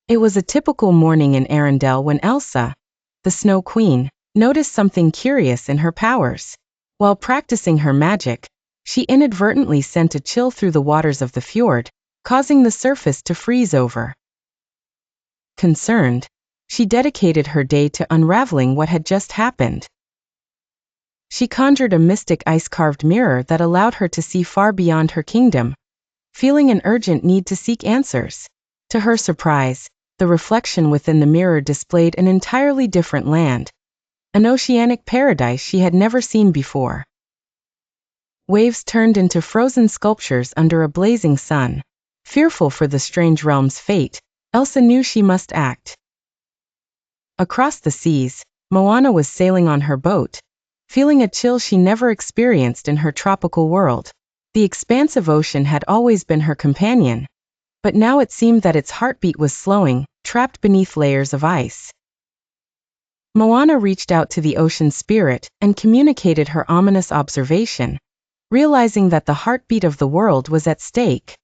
It was a typical morning in Arendelle when Elsa, the Snow Queen, noticed something curious in her powers. While practicing her magic, she inadvertently sent a chill through the waters of the fjord, causing the surface to freeze over. Concerned, she dedicated her day to unraveling what had just happened. She conjured a mystic ice-carved mirror that allowed her to see far beyond her kingdom, feeling an urgent need to seek answers. To her surprise, the reflection within the mirror displayed an entirely different land, an oceanic paradise she had never seen before. Waves turned into frozen sculptures under a blazing sun. Fearful for the strange realm's fate, Elsa knew she must act. Across the seas, Moana was sailing on her boat, feeling a chill she never experienced in her tropical world. The expansive ocean had always been her companion, but now it seemed that its heartbeat was slowing, trapped beneath layers of ice. Moana reached out to the ocean spirit and communicated her ominous observation, realizing that the heartbeat of the world was at stake.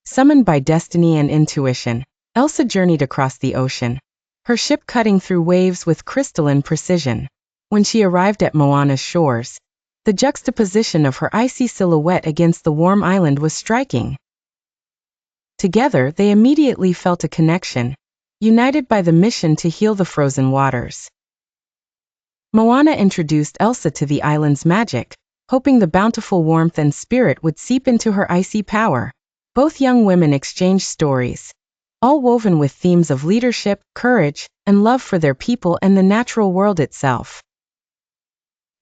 Summoned by destiny and intuition, Elsa journeyed across the ocean, her ship cutting through waves with crystalline precision. When she arrived at Moana's shores, the juxtaposition of her icy silhouette against the warm island was striking. Together, they immediately felt a connection, united by the mission to heal the frozen waters. Moana introduced Elsa to the island's magic, hoping the bountiful warmth and spirit would seep into her icy power. Both young women exchanged stories, all woven with themes of leadership, courage, and love for their people and the natural world itself.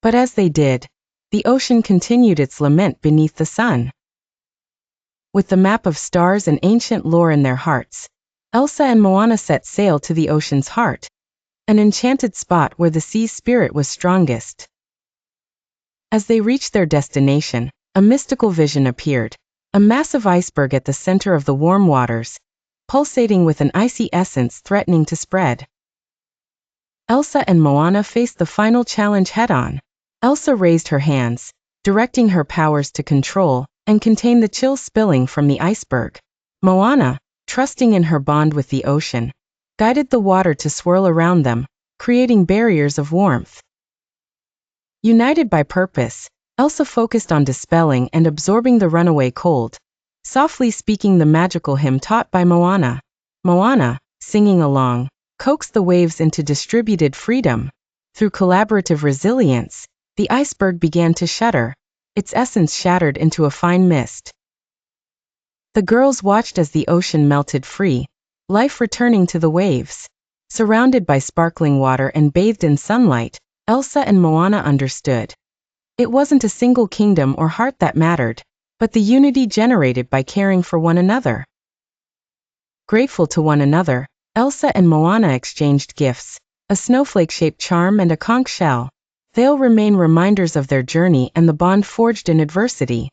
But as they did, the ocean continued its lament beneath the sun. With the map of stars and ancient lore in their hearts, Elsa and Moana set sail to the ocean's heart, an enchanted spot where the sea spirit was strongest. As they reached their destination, a mystical vision appeared, a massive iceberg at the center of the warm waters, pulsating with an icy essence threatening to spread. Elsa and Moana faced the final challenge head-on. Elsa raised her hands, directing her powers to control and contain the chill spilling from the iceberg. Moana, trusting in her bond with the ocean, guided the water to swirl around them, creating barriers of warmth. United by purpose, Elsa focused on dispelling and absorbing the runaway cold, softly speaking the magical hymn taught by Moana. Moana, singing along, coaxed the waves into distributed freedom. Through collaborative resilience, the iceberg began to shudder, its essence shattered into a fine mist. The girls watched as the ocean melted free, life returning to the waves. Surrounded by sparkling water and bathed in sunlight, Elsa and Moana understood. It wasn't a single kingdom or heart that mattered, but the unity generated by caring for one another. Grateful to one another, Elsa and Moana exchanged gifts, a snowflake-shaped charm and a conch shell. They'll remain reminders of their journey and the bond forged in adversity.